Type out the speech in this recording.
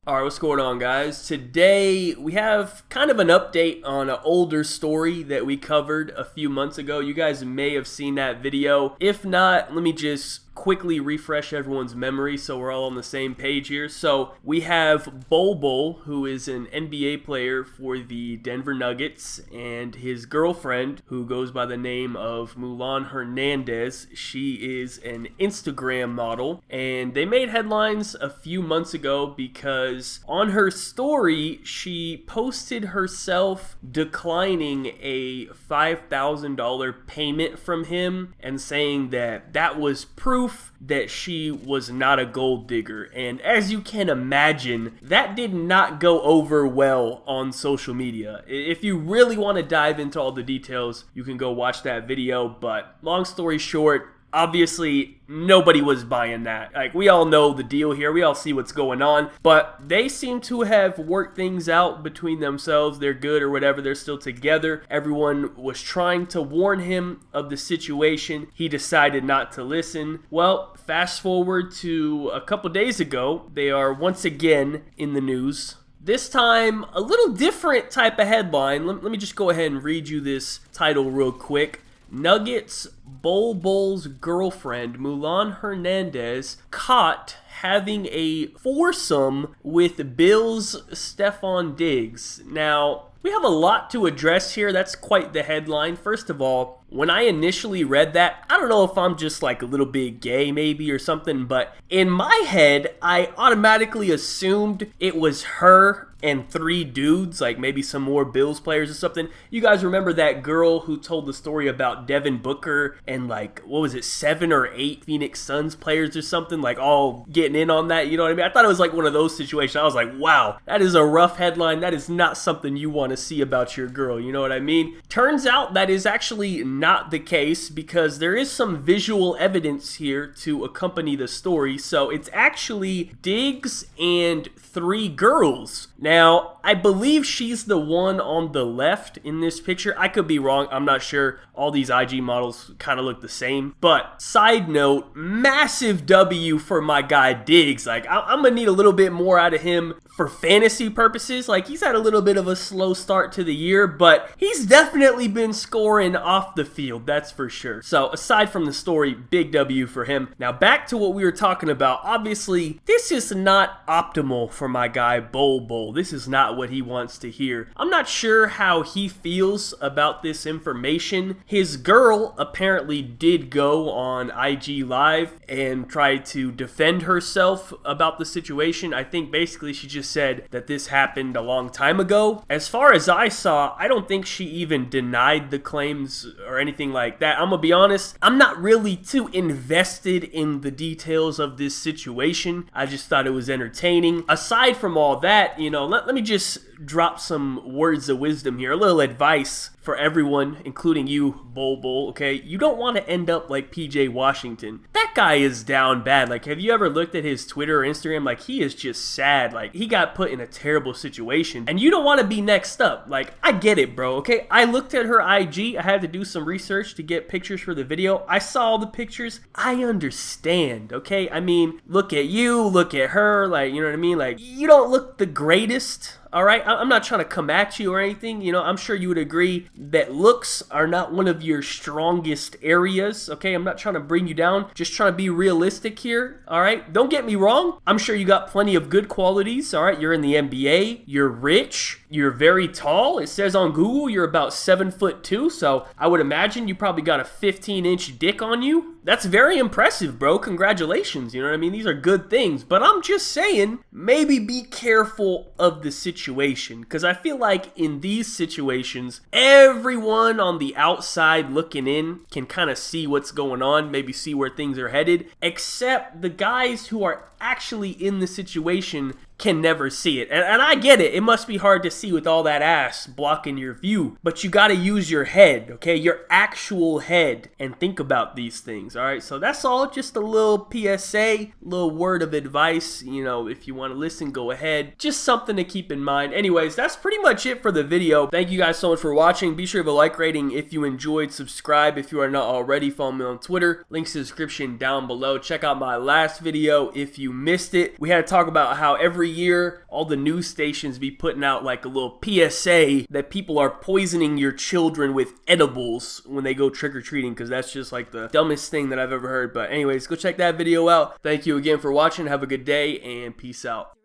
All right, what's going on, guys? Today we have kind of an update on an older story that we covered a few months ago. You guys may have seen that video. If not, let me just quickly refresh everyone's memory so we're all on the same page here. So we have Bol Bol, who is an NBA player for the Denver Nuggets, and his girlfriend, who goes by the name of Mulan Hernandez. She is an Instagram model, and they made headlines a few months ago because on her story, she posted herself declining a $5,000 payment from him and saying that that was proof that she was not a gold digger. And as you can imagine, that did not go over well on social media. If you really want to dive into all the details, you can go watch that video. But long story short, obviously, nobody was buying that. Like, we all know the deal here. We all see what's going on. But they seem to have worked things out between themselves. They're good or whatever. They're still together. Everyone was trying to warn him of the situation. He decided not to listen. Well, fast forward to a couple days ago. They are once again in the news. This time, a little different type of headline. Let me just go ahead and read you this title real quick. Nuggets Bol Bol's girlfriend, Mulan Hernandez, caught having a foursome with Bills Stefon Diggs. Now, we have a lot to address here. That's quite the headline. First of all, when I initially read that, I don't know if I'm just like a little bit gay maybe or something, but in my head, I automatically assumed it was her and three dudes, like maybe some more Bills players or something. You guys remember that girl who told the story about Devin Booker and like, what was it, 7 or 8 Phoenix Suns players or something, like all getting in on that, you know what I mean? I thought it was like one of those situations. I was like, wow, that is a rough headline. That is not something you want to see about your girl, you know what I mean? Turns out that is actually not the case because there is some visual evidence here to accompany the story. So it's actually Diggs and 3 girls. Now, I believe she's the one on the left in this picture. I could be wrong. I'm not sure. All these IG models kind of look the same. But side note, massive W for my guy Diggs. Like, I'm going to need a little bit more out of him for fantasy purposes. Like, he's had a little bit of a slow start to the year, but he's definitely been scoring off the field. That's for sure. So aside from the story, big W for him. Now back to what we were talking about. Obviously, this is not optimal for my guy Bol Bol. This is not what he wants to hear. I'm not sure how he feels about this information. His girl apparently did go on IG Live and try to defend herself about the situation. I think basically she just said that this happened a long time ago. As far as I saw, I don't think she even denied the claims or anything like that. I'm gonna be honest, I'm not really too invested in the details of this situation. I just thought it was entertaining. Aside from all that, you know, let me just drop some words of wisdom here, a little advice for everyone, including you, Bol Bol, okay? You don't want to end up like PJ Washington. That guy is down bad. Like, have you ever looked at his Twitter or Instagram? Like, he is just sad. Like, he got put in a terrible situation, and you don't want to be next up. Like, I get it, bro, okay? I looked at her IG. I had to do some research to get pictures for the video. I saw all the pictures. I understand, okay? I mean, look at you, look at her, like, you know what I mean? Like, you don't look the greatest. All right, I'm not trying to come at you or anything. You know, I'm sure you would agree that looks are not one of your strongest areas, okay? I'm not trying to bring you down, just trying to be realistic here, all right? Don't get me wrong. I'm sure you got plenty of good qualities, all right? You're in the NBA, you're rich, you're very tall. It says on Google you're about 7'2", so I would imagine you probably got a 15-inch dick on you. That's very impressive, bro. Congratulations, you know what I mean? These are good things, but I'm just saying, maybe be careful of the situation, because I feel like in these situations, everyone on the outside looking in can kind of see what's going on, maybe see where things are headed, except the guys who are actually in the situation can never see it. And I get it. It must be hard to see with all that ass blocking your view. But you got to use your head, okay? Your actual head, and think about these things, all right? So that's all. Just a little PSA, little word of advice. You know, if you want to listen, go ahead. Just something to keep in mind. Anyways, that's pretty much it for the video. Thank you guys so much for watching. Be sure to leave a like rating if you enjoyed. Subscribe if you are not already. Follow me on Twitter. Links in the description down below. Check out my last video if you missed it. We had to talk about how every year all the news stations be putting out like a little PSA that people are poisoning your children with edibles when they go trick-or-treating, because that's just like the dumbest thing that I've ever heard. But anyways, go check that video out. Thank you again for watching. Have a good day and peace out.